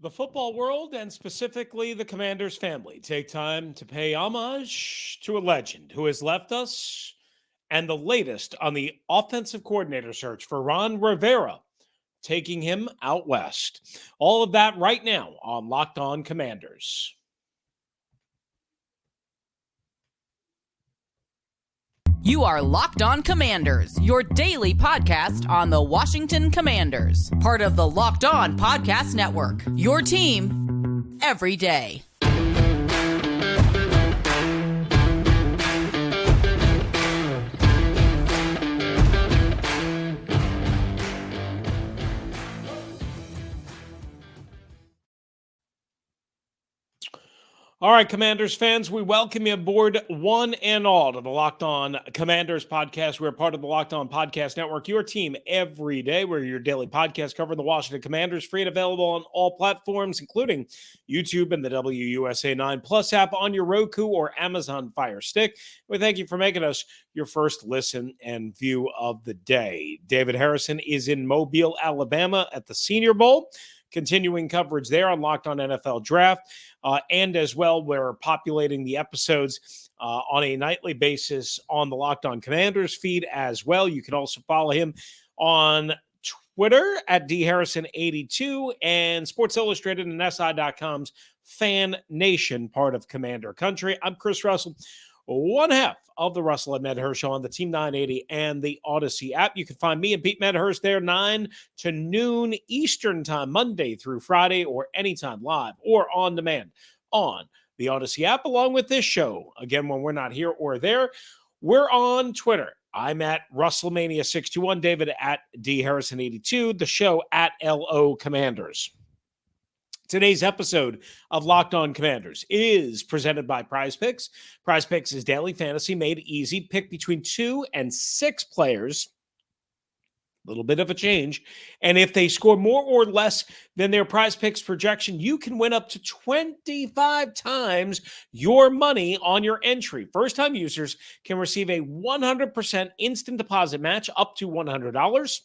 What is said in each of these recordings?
The football world, and specifically the Commanders family, take time to pay homage to a legend who has left us, and the latest on the offensive coordinator search for Ron Rivera, taking him out west. All of that right now on Locked On Commanders. You are Locked On Commanders, your daily podcast on the Washington Commanders, part of the Locked On Podcast Network, your team every day. All right, Commanders fans, we welcome you aboard one and all to the Locked On Commanders podcast. We're part of the Locked On Podcast Network, your team every day. We're your daily podcast covering the Washington Commanders, free and available on all platforms, including YouTube and the WUSA 9 Plus app on your Roku or Amazon Fire Stick. We thank you for making us your first listen and view of the day. David Harrison is in Mobile, Alabama at the Senior Bowl. Continuing coverage there on Locked On NFL Draft. And as well, we're populating the episodes on a nightly basis on the Locked On Commanders feed as well. You can also follow him on Twitter at dharrison82 and Sports Illustrated and SI.com's FanNation, part of Commander Country. I'm Chris Russell, one half of the Russell and Medhurst Show on the Team 980 and the Odyssey app. You can find me and Pete Medhurst there 9 to noon Eastern time, Monday through Friday, or anytime live or on demand on the Odyssey app, along with this show. Again, when we're not here or there, we're on Twitter. I'm at Russellmania621, David at dharrison82, the show at LO Commanders. Today's episode of Locked On Commanders is presented by Prize Picks. Prize Picks is daily fantasy made easy. Pick between 2 and 6 players. A little bit of a change. And if they score more or less than their Prize Picks projection, you can win up to 25 times your money on your entry. First-time users can receive a 100% instant deposit match up to $100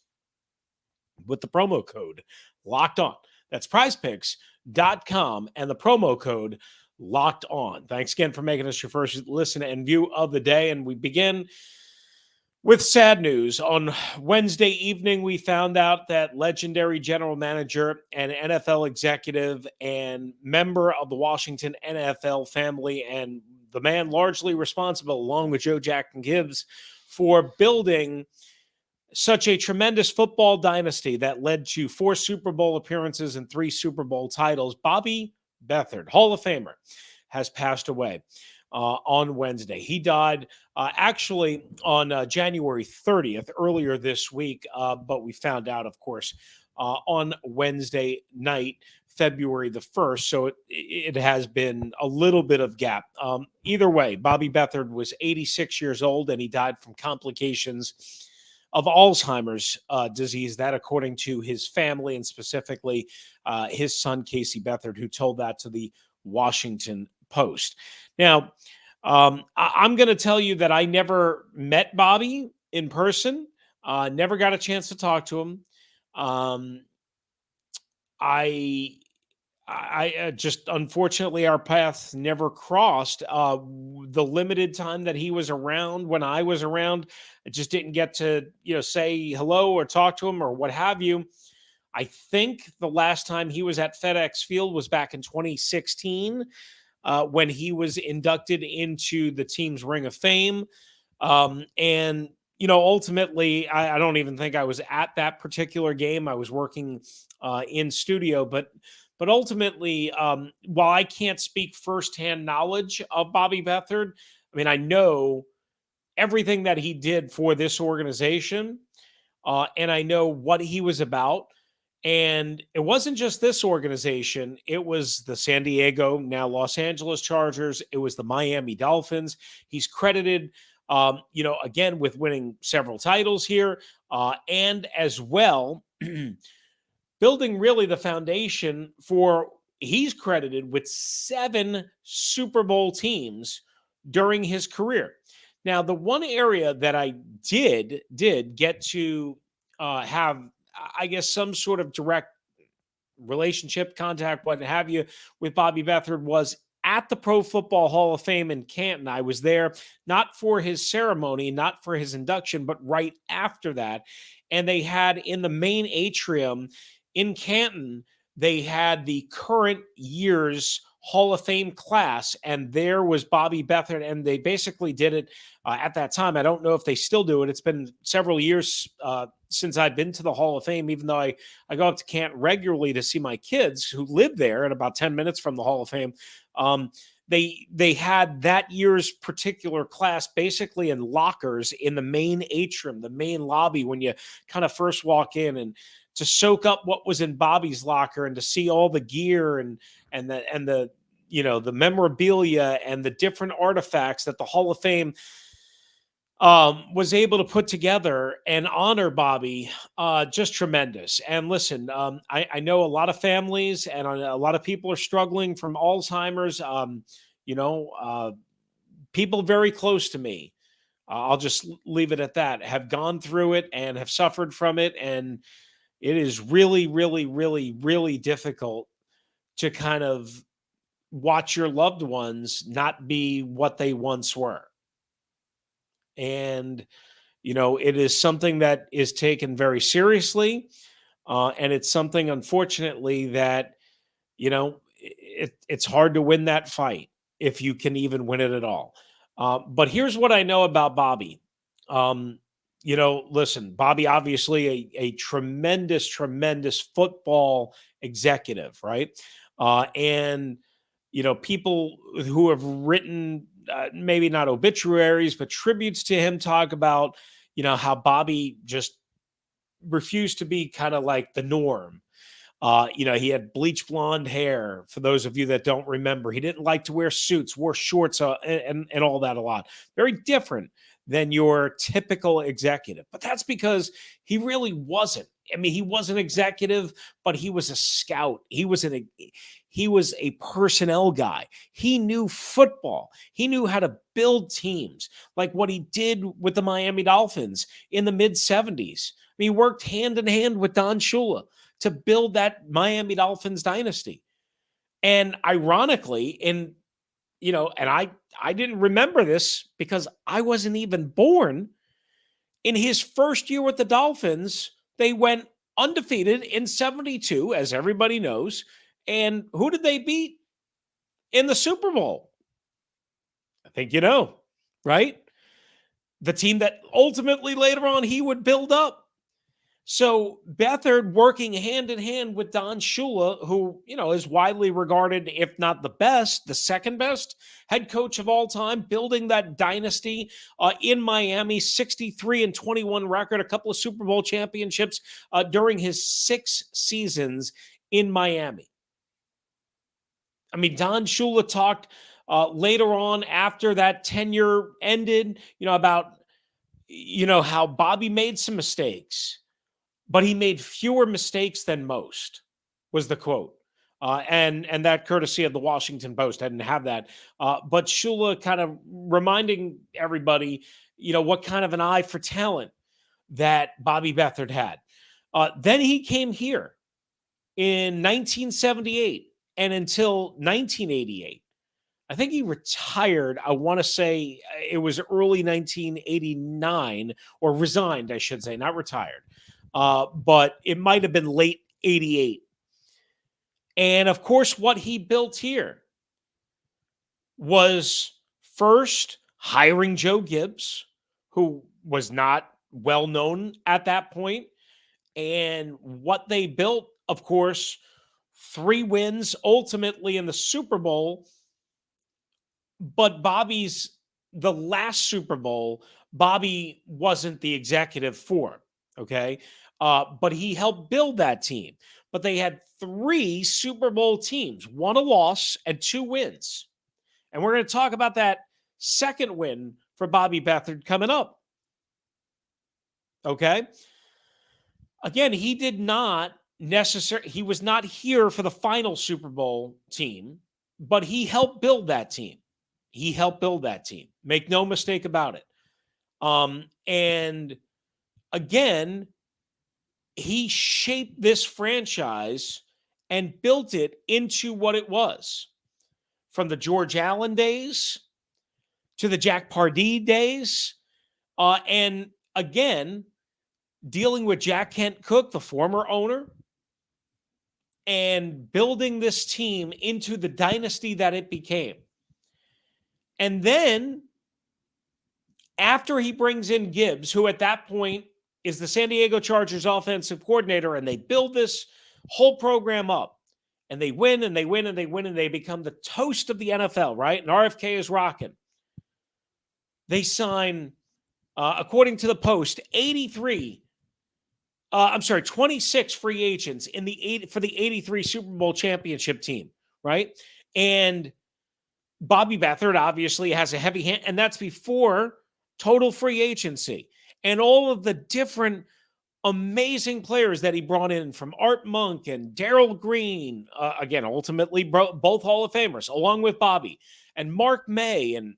with the promo code Locked On. That's prizepicks.com and the promo code Locked On. Thanks again for making us your first listen and view of the day. And we begin with sad news. On Wednesday evening, we found out that legendary general manager and NFL executive and member of the Washington NFL family, and the man largely responsible, along with Joe Jack and Gibbs, for building such a tremendous football dynasty that led to 4 Super Bowl appearances and 3 Super Bowl titles. Bobby Beathard, Hall of Famer, has passed away on Wednesday. He died actually on January 30th, earlier this week, but we found out, of course, on Wednesday night, February the 1st. So it has been a little bit of gap. Either way, Bobby Beathard was 86 years old, and he died from complications of Alzheimer's disease, that according to his family and specifically his son, Casey Beathard, who told that to the Washington Post. Now, I'm going to tell you that I never met Bobby in person, never got a chance to talk to him. I just, unfortunately, our paths never crossed. The limited time that he was around, when I was around, I just didn't get to, say hello or talk to him or what have you. I think the last time he was at FedEx Field was back in 2016 when he was inducted into the team's Ring of Fame. And ultimately, I don't even think I was at that particular game. I was working in studio, but ultimately, while I can't speak firsthand knowledge of Bobby Beathard, I mean, I know everything that he did for this organization, and I know what he was about. And it wasn't just this organization. It was the San Diego, now Los Angeles Chargers. It was the Miami Dolphins. He's credited, again, with winning several titles here, and as well building really the foundation for, he's credited with 7 Super Bowl teams during his career. Now, the one area that I did get to have, I guess, some sort of direct relationship, contact, what have you, with Bobby Beathard was at the Pro Football Hall of Fame in Canton. I was there not for his ceremony, not for his induction, but right after that. And they had in the main atrium in Canton, they had the current year's Hall of Fame class, and there was Bobby Beathard, and they basically did it at that time. I don't know if they still do it. It's been several years since I've been to the Hall of Fame, even though I go up to Canton regularly to see my kids who live there, at about 10 minutes from the Hall of Fame. They had that year's particular class basically in lockers in the main atrium, the main lobby, when you kind of first walk in, and to soak up what was in Bobby's locker and to see all the gear and the the memorabilia and the different artifacts that the Hall of Fame was able to put together and honor Bobby, just tremendous. And listen, I know a lot of families and a lot of people are struggling from Alzheimer's. People very close to me, I'll just leave it at that, have gone through it and have suffered from it. And it is really, really, really, really difficult to kind of watch your loved ones not be what they once were. And, it is something that is taken very seriously. And it's something, unfortunately, that, it's hard to win that fight if you can even win it at all. But here's what I know about Bobby. Listen, Bobby, obviously a tremendous, tremendous football executive, right? And, people who have written maybe not obituaries, but tributes to him talk about, how Bobby just refused to be kind of like the norm. He had bleach blonde hair. For those of you that don't remember, he didn't like to wear suits, wore shorts, and all that a lot. Very different than your typical executive. But that's because he really wasn't. I mean, he was an executive, but he was a scout. He was a personnel guy. He knew football. He knew how to build teams, like what he did with the Miami Dolphins in the mid 70s. I mean, he worked hand in hand with Don Shula to build that Miami Dolphins dynasty. And ironically, and I didn't remember this because I wasn't even born. In his first year with the Dolphins, they went undefeated in 72, as everybody knows. And who did they beat in the Super Bowl? I think right? The team that ultimately later on he would build up. So Beathard working hand in hand with Don Shula, who, is widely regarded, if not the best, the second best head coach of all time, building that dynasty in Miami, 63-21 record, a couple of Super Bowl championships during his 6 seasons in Miami. I mean, Don Shula talked later on after that tenure ended, about, how Bobby made some mistakes, but he made fewer mistakes than most, was the quote. And that courtesy of the Washington Post. I didn't have that. But Shula kind of reminding everybody, what kind of an eye for talent that Bobby Beathard had. Then he came here in 1978 and until 1988. I think he retired. I want to say it was early 1989, or resigned, I should say, not retired. But it might have been late 88. And of course, what he built here was first hiring Joe Gibbs, who was not well known at that point. And what they built, of course, 3 wins ultimately in the Super Bowl. But the last Super Bowl, Bobby wasn't the executive for. Okay. But he helped build that team. But they had 3 Super Bowl teams, 1 a loss and 2 wins. And we're going to talk about that second win for Bobby Beathard coming up. Okay. Again, he did not he was not here for the final Super Bowl team, but he helped build that team. He helped build that team. Make no mistake about it. And again, he shaped this franchise and built it into what it was. From the George Allen days to the Jack Pardee days. And again, dealing with Jack Kent Cooke, the former owner, and building this team into the dynasty that it became. And then after he brings in Gibbs, who at that point is the San Diego Chargers offensive coordinator, and they build this whole program up, and they win and they win and they win, and they become the toast of the NFL, right? And RFK is rocking. They sign, according to the Post, 26 free agents for the 83 Super Bowl championship team, right? And Bobby Beathard obviously has a heavy hand, and that's before total free agency. And all of the different amazing players that he brought in, from Art Monk and Darrell Green, again, ultimately both Hall of Famers, along with Bobby, and Mark May and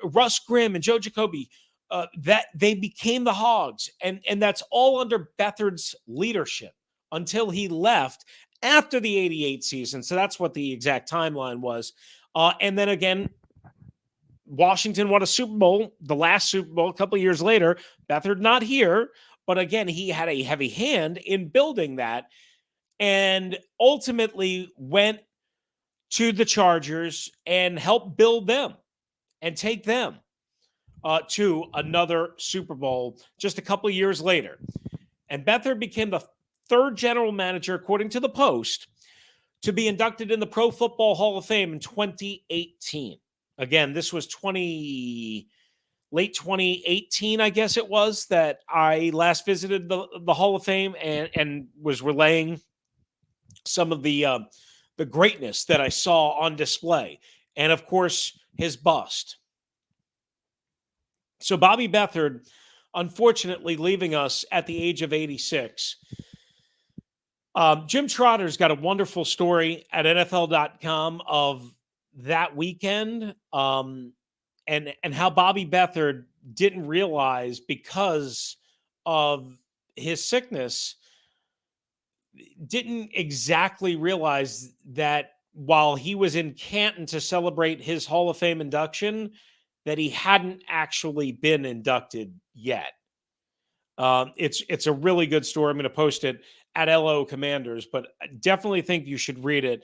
Russ Grimm and Joe Jacoby, that they became the Hogs. And that's all under Beathard's leadership until he left after the 88 season. So that's what the exact timeline was. And then again, Washington won a Super Bowl, the last Super Bowl, a couple of years later. Beathard not here, but again, he had a heavy hand in building that, and ultimately went to the Chargers and helped build them and take them to another Super Bowl just a couple of years later. And Beathard became the third general manager, according to the Post, to be inducted in the Pro Football Hall of Fame in 2018. Again, this was late 2018, I guess it was, that I last visited the Hall of Fame and was relaying some of the greatness that I saw on display. And of course, his bust. So Bobby Beathard, unfortunately, leaving us at the age of 86. Jim Trotter's got a wonderful story at NFL.com of that weekend, and how Bobby Beathard didn't realize, because of his sickness, didn't exactly realize that while he was in Canton to celebrate his Hall of Fame induction, that he hadn't actually been inducted yet. It's a really good story. I'm going to post it at LO Commanders, but I definitely think you should read it.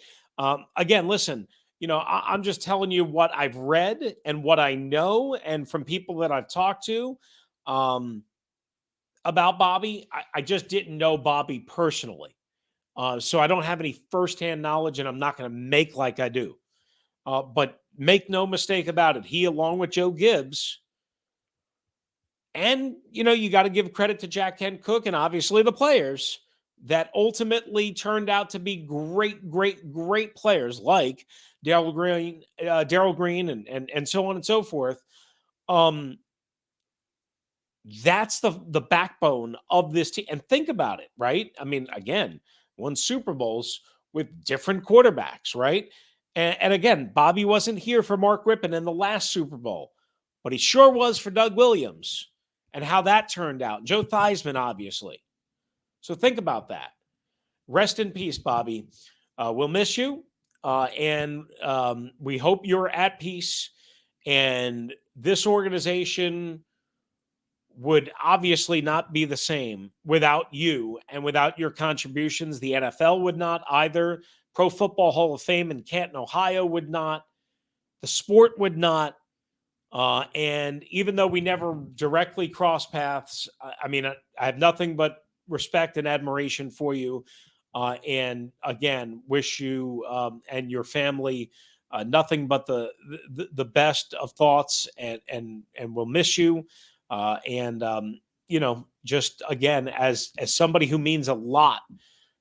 Again, listen, I'm just telling you what I've read and what I know, and from people that I've talked to about Bobby. I just didn't know Bobby personally. So I don't have any firsthand knowledge, and I'm not going to make like I do. But make no mistake about it, he, along with Joe Gibbs, and, you got to give credit to Jack Kent Cooke and obviously the players that ultimately turned out to be great, great, great players, like Darrell Green, and so on and so forth. That's the backbone of this team. And think about it, right? I mean, again, won Super Bowls with different quarterbacks, right? And again, Bobby wasn't here for Mark Rippon in the last Super Bowl, but he sure was for Doug Williams and how that turned out. Joe Theismann, obviously. So think about that. Rest in peace, Bobby. We'll miss you. And we hope you're at peace. And this organization would obviously not be the same without you and without your contributions. The NFL would not either. Pro Football Hall of Fame in Canton, Ohio would not. The sport would not. And even though we never directly cross paths, I have nothing but respect and admiration for you. And again, wish you and your family nothing but the best of thoughts, and we'll miss you. Just again, as somebody who means a lot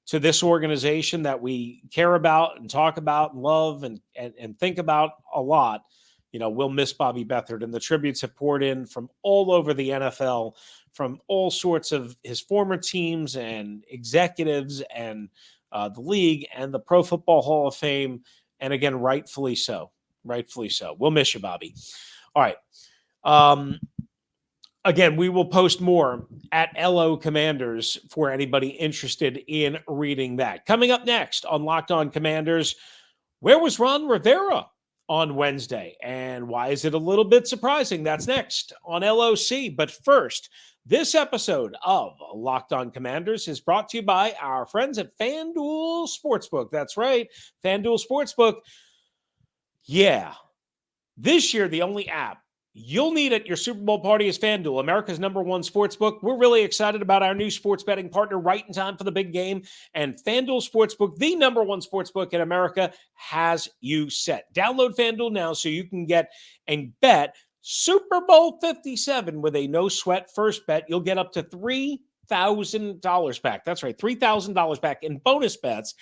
to this organization that we care about and talk about and love and think about a lot, we'll miss Bobby Beathard. And the tributes have poured in from all over the NFL, from all sorts of his former teams and executives and the league and the Pro Football Hall of Fame. And again, rightfully so. Rightfully so. We'll miss you, Bobby. All right. again, we will post more at LO Commanders for anybody interested in reading that. Coming up next on Locked On Commanders, where was Ron Rivera on Wednesday? And why is it a little bit surprising? That's next on LOC. But first, this episode of Locked On Commanders is brought to you by our friends at FanDuel Sportsbook. That's right, FanDuel Sportsbook. Yeah, this year, the only app you'll need at your Super Bowl party is FanDuel, America's #1 sportsbook. We're really excited about our new sports betting partner right in time for the big game. And FanDuel Sportsbook, the #1 sportsbook in America, has you set. Download FanDuel now so you can get and bet Super Bowl 57 with a no-sweat first bet. You'll get up to $3,000 back. That's right, $3,000 back in bonus bets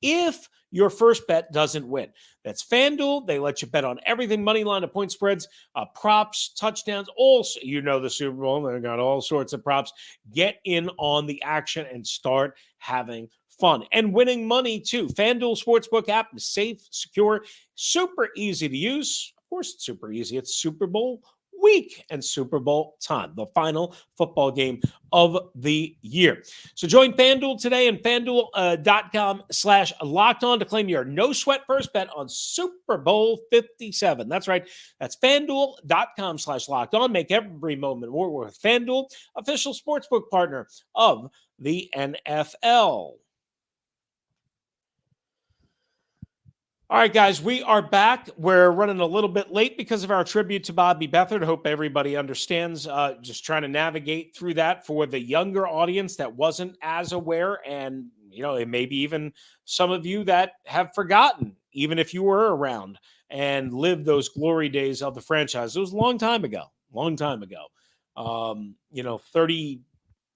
if your first bet doesn't win. That's FanDuel. They let you bet on everything, money line to point spreads, props, touchdowns, the Super Bowl. They got all sorts of props. Get in on the action and start having fun and winning money too. FanDuel Sportsbook app is safe, secure, super easy to use. Of course, it's super easy. It's Super Bowl week and Super Bowl time, the final football game of the year. So join FanDuel today and FanDuel.com/locked-on to claim your no-sweat first bet on Super Bowl 57. That's right. That's FanDuel.com/locked-on. Make every moment more with FanDuel, official sportsbook partner of the NFL. All right, guys, we are back. We're running a little bit late because of our tribute to Bobby Beathard. Hope everybody understands. Just trying to navigate through that for the younger audience that wasn't as aware. And, maybe even some of you that have forgotten, even if you were around and lived those glory days of the franchise. It was a long time ago. 30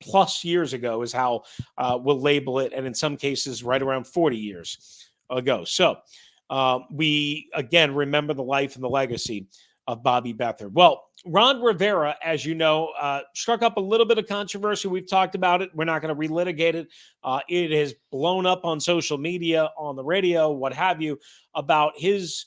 plus years ago is how we'll label it. And in some cases, right around 40 years ago. So, we, again, remember the life and the legacy of Bobby Beathard. Well, Ron Rivera, as you know, struck up a little bit of controversy. We've talked about it. We're not going to relitigate it. It has blown up on social media, on the radio, what have you, about his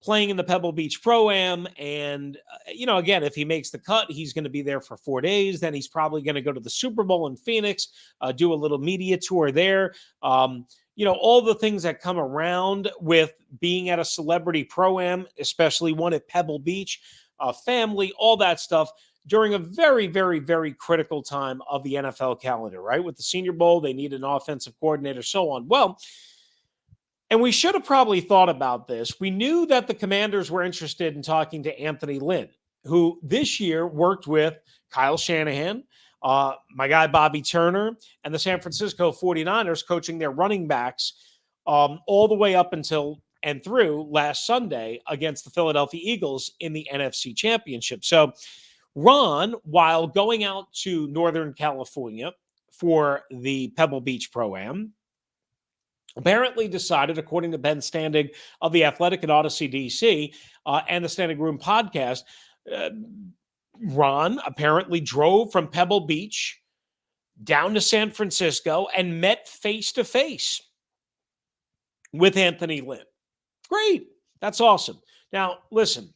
playing in the Pebble Beach Pro-Am. And, again, if he makes the cut, he's going to be there for 4 days. Then he's probably going to go to the Super Bowl in Phoenix, do a little media tour there. All the things that come around with being at a celebrity Pro-Am, especially one at Pebble Beach, family, all that stuff during a very, very, very critical time of the NFL calendar, right? With the Senior Bowl, they need an offensive coordinator, so on. Well, and we should have probably thought about this. We knew that the Commanders were interested in talking to Anthony Lynn, who this year worked with Kyle Shanahan, my guy Bobby Turner, and the San Francisco 49ers coaching their running backs all the way up until and through last Sunday against the Philadelphia Eagles in the NFC Championship. So Ron, while going out to Northern California for the Pebble Beach Pro-Am, apparently decided, according to Ben Standig of The Athletic and Odyssey DC and the Standing Room podcast, Ron apparently drove from Pebble Beach down to San Francisco and met face-to-face with Anthony Lynn. Great. That's awesome. Now, listen,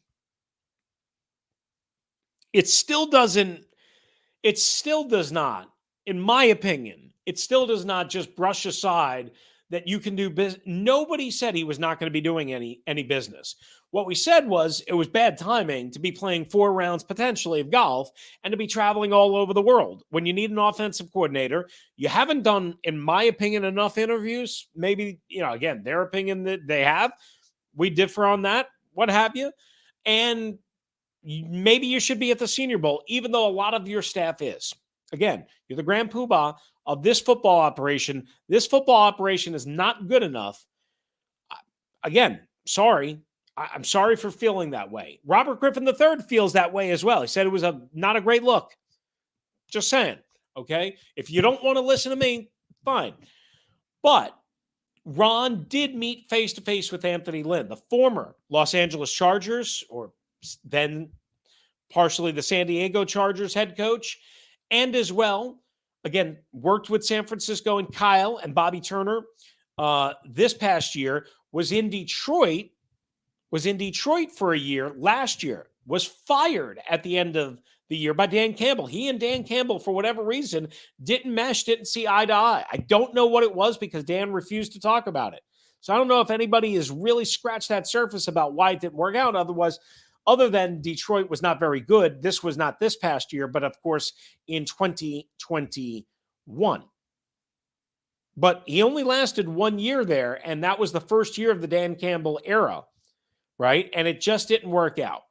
it still does not, in my opinion, it still does not just brush aside that you can do business. Nobody said he was not going to be doing any business. What we said was it was bad timing to be playing 4 rounds potentially of golf and to be traveling all over the world. When you need an offensive coordinator, you haven't done, in my opinion, enough interviews. Maybe, again, their opinion that they have. We differ on that, what have you. And maybe you should be at the Senior Bowl, even though a lot of your staff is. Again, you're the grand poobah of this football operation. This football operation is not good enough. Again, sorry. I'm sorry for feeling that way. Robert Griffin III feels that way as well. He said it was not a great look. Just saying, okay? If you don't want to listen to me, fine. But Ron did meet face-to-face with Anthony Lynn, the former Los Angeles Chargers, or then partially the San Diego Chargers head coach, and as well, again, worked with San Francisco and Kyle and Bobby Turner this past year, was in Detroit for a year last year, was fired at the end of the year by Dan Campbell. He and Dan Campbell, for whatever reason, didn't mesh, didn't see eye to eye. I don't know what it was because Dan refused to talk about it. So I don't know if anybody has really scratched that surface about why it didn't work out. Otherwise, other than Detroit was not very good, this was not this past year, but of course in 2021. But he only lasted 1 year there, and that was the first year of the Dan Campbell era, right? And it just didn't work out,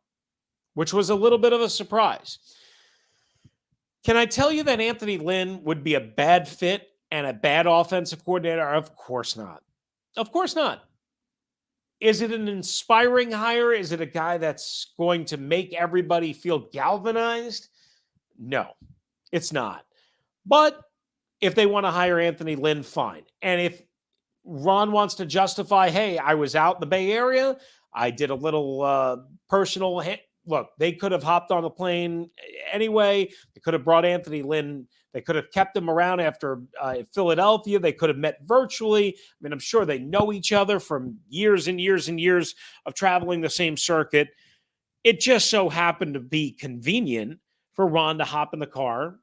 which was a little bit of a surprise. Can I tell you that Anthony Lynn would be a bad fit and a bad offensive coordinator? Of course not. Of course not. Is it an inspiring hire? Is it a guy that's going to make everybody feel galvanized? No, it's not. But if they want to hire Anthony Lynn, fine. And if Ron wants to justify, hey, I was out in the Bay Area, I did a little personal look, they could have hopped on a plane anyway. They could have brought Anthony Lynn. They could have kept him around after Philadelphia. They could have met virtually. I mean, I'm sure they know each other from years and years and years of traveling the same circuit. It just so happened to be convenient for Ron to hop in the car,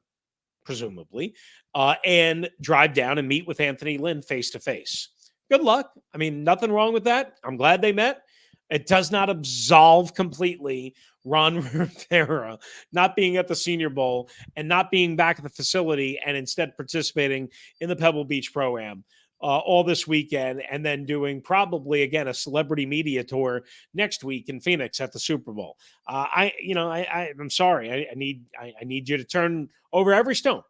presumably, and drive down and meet with Anthony Lynn face to face. Good luck. I mean, nothing wrong with that. I'm glad they met. It does not absolve completely Ron Rivera not being at the Senior Bowl and not being back at the facility and instead participating in the Pebble Beach Pro-Am all this weekend and then doing probably, again, a celebrity media tour next week in Phoenix at the Super Bowl. I'm sorry. I need you to turn over every stone.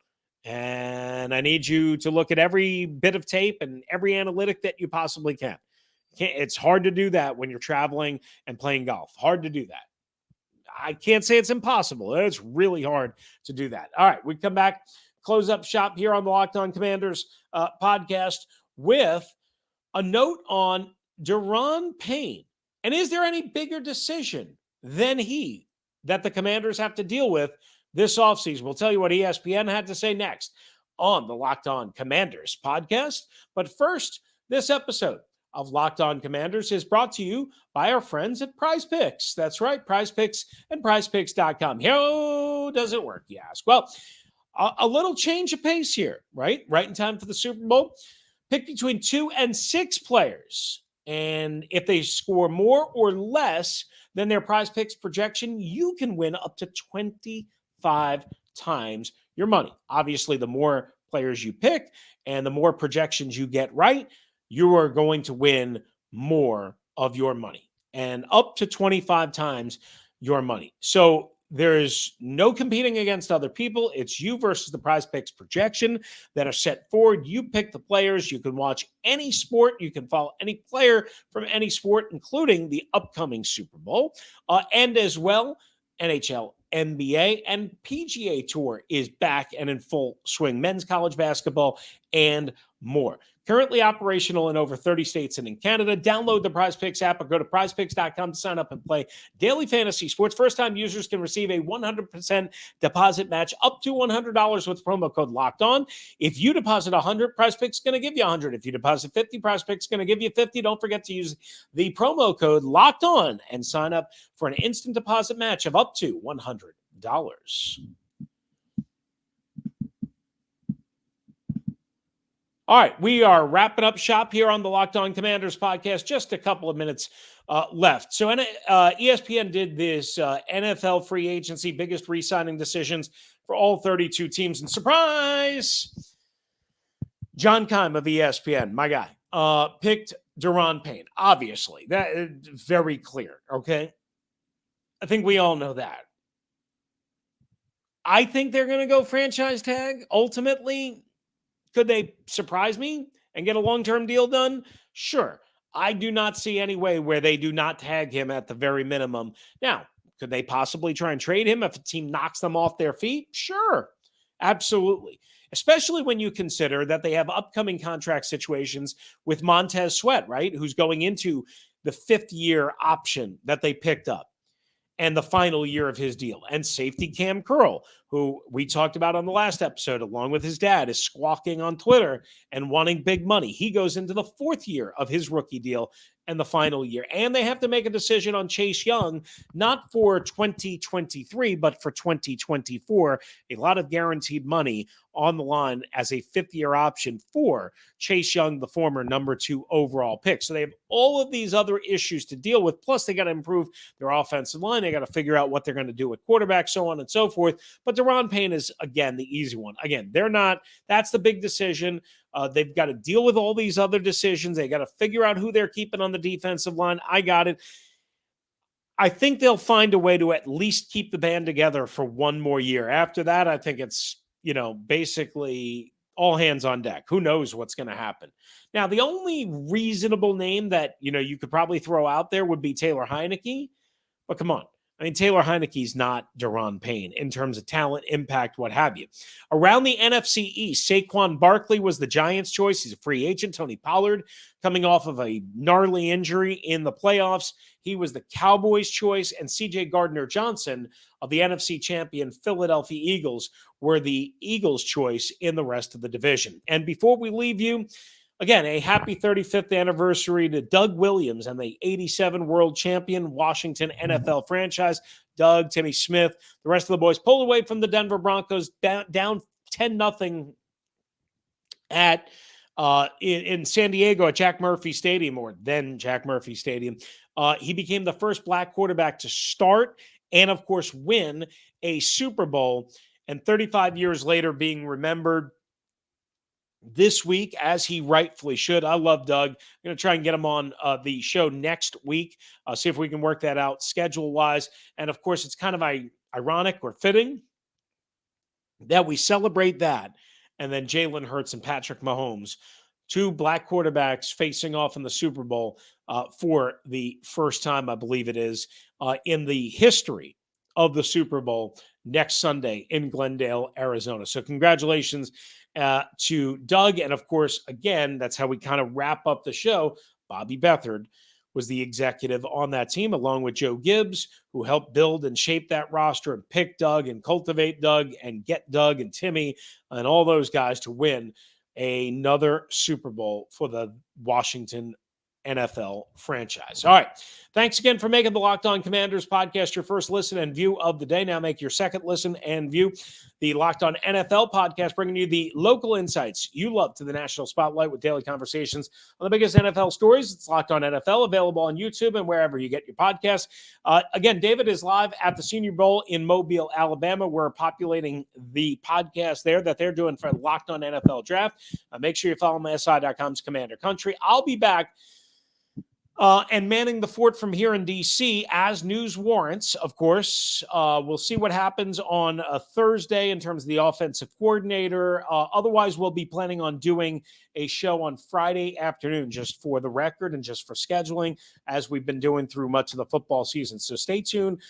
And I need you to look at every bit of tape and every analytic that you possibly can. It's hard to do that when you're traveling and playing golf. Hard to do that. I can't say it's impossible. It's really hard to do that. All right, we come back, close up shop here on the Locked On Commanders podcast with a note on Daron Payne. And is there any bigger decision than he that the Commanders have to deal with this offseason? We'll tell you what ESPN had to say next on the Locked On Commanders podcast. But first, this episode of Locked On Commanders is brought to you by our friends at Prize Picks. That's right, Prize Picks and PrizePicks.com. How does it work, you ask? Well, a little change of pace here, right? Right in time for the Super Bowl. Pick between 2 and 6 players. And if they score more or less than their Prize Picks projection, you can win up to 25 times your money. Obviously, the more players you pick and the more projections you get right, you are going to win more of your money and up to 25 times your money. So there's no competing against other people. It's you versus the Prize Picks projection that are set forward. You pick the players. You can watch any sport. You can follow any player from any sport, including the upcoming Super Bowl. And as well, NHL, NBA, and PGA Tour is back and in full swing. Men's college basketball and more. Currently operational in over 30 states and in Canada. Download the Prize Picks app or go to prizepicks.com to sign up and play daily fantasy sports. First-time users can receive a 100% deposit match up to $100 with promo code Locked On. If you deposit $100, Prize Picks is going to give you $100. If you deposit $50, Prize Picks is going to give you $50. Don't forget to use the promo code Locked On and sign up for an instant deposit match of up to $100. All right, we are wrapping up shop here on the Locked On Commanders podcast. Just a couple of minutes left. So ESPN did this NFL free agency, biggest re-signing decisions for all 32 teams. And surprise, John Keim of ESPN, my guy, picked Daron Payne. Obviously, that is very clear, okay? I think we all know that. I think they're going to go franchise tag ultimately. Could they surprise me and get a long-term deal done? Sure. I do not see any way where they do not tag him at the very minimum. Now, could they possibly try and trade him if a team knocks them off their feet? Sure. Absolutely. Especially when you consider that they have upcoming contract situations with Montez Sweat, right? Who's going into the 5th-year option that they picked up and the final year of his deal. And safety Cam Curl, who we talked about on the last episode, along with his dad, is squawking on Twitter and wanting big money. He goes into the 4th year of his rookie deal and the final year. And they have to make a decision on Chase Young, not for 2023, but for 2024. A lot of guaranteed money on the line as a 5th-year option for Chase Young, the former number 2 overall pick. So they have all of these other issues to deal with. Plus, they got to improve their offensive line. They got to figure out what they're going to do with quarterback, so on and so forth. But Daron Payne is, again, the easy one. Again, that's the big decision. They've got to deal with all these other decisions. They got to figure out who they're keeping on the defensive line. I got it. I think they'll find a way to at least keep the band together for one more year. After that, I think it's, basically all hands on deck. Who knows what's going to happen? Now, the only reasonable name that, you could probably throw out there would be Taylor Heineke. But come on. I mean, Taylor Heineke's not Daron Payne in terms of talent, impact, what have you. Around the NFC East, Saquon Barkley was the Giants' choice. He's a free agent. Tony Pollard, coming off of a gnarly injury in the playoffs, he was the Cowboys' choice. And C.J. Gardner-Johnson of the NFC champion Philadelphia Eagles were the Eagles' choice in the rest of the division. And before we leave you, again, a happy 35th anniversary to Doug Williams and the 87 world champion Washington NFL franchise. Doug, Timmy Smith, the rest of the boys pulled away from the Denver Broncos down 10-0 at in San Diego at Jack Murphy Stadium, or then Jack Murphy Stadium. He became the first black quarterback to start and, of course, win a Super Bowl. And 35 years later, being remembered this week, as he rightfully should. I love Doug. I'm going to try and get him on the show next week, see if we can work that out schedule-wise. And, of course, it's kind of ironic or fitting that we celebrate that. And then Jalen Hurts and Patrick Mahomes, 2 black quarterbacks facing off in the Super Bowl for the first time, I believe it is, in the history of the Super Bowl next Sunday in Glendale, Arizona. So congratulations to Doug. And of course, again, that's how we kind of wrap up the show. Bobby Beathard was the executive on that team, along with Joe Gibbs, who helped build and shape that roster and pick Doug and cultivate Doug and get Doug and Timmy and all those guys to win another Super Bowl for the Washington NFL franchise. All right. Thanks again for making the Locked On Commanders podcast your first listen and view of the day. Now make your second listen and view the Locked On NFL podcast, bringing you the local insights you love to the national spotlight with daily conversations on the biggest NFL stories. It's Locked On NFL, available on YouTube and wherever you get your podcasts. Again, David is live at the Senior Bowl in Mobile, Alabama. We're populating the podcast there that they're doing for Locked On NFL Draft. Make sure you follow my SI.com's Commander Country. I'll be back and manning the fort from here in D.C. as news warrants, of course. We'll see what happens on a Thursday in terms of the offensive coordinator. Otherwise, we'll be planning on doing a show on Friday afternoon, just for the record and just for scheduling, as we've been doing through much of the football season. So stay tuned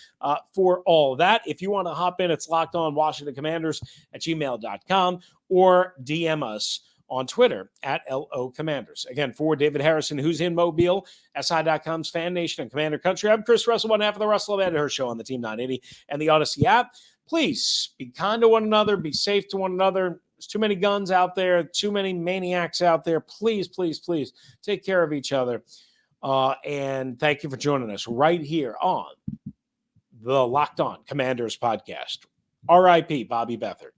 for all of that. If you want to hop in, it's Locked On Washington Commanders at gmail.com or DM us on Twitter at LO Commanders. Again, for David Harrison, who's in Mobile, SI.com's FanNation and Commander Country, I'm Chris Russell, one half of the Russell and Her Show on the Team 980 and the Odyssey app. Please be kind to one another, be safe to one another. There's too many guns out there, too many maniacs out there. Please, please, please take care of each other. And thank you for joining us right here on the Locked On Commanders podcast. R.I.P. Bobby Beathard.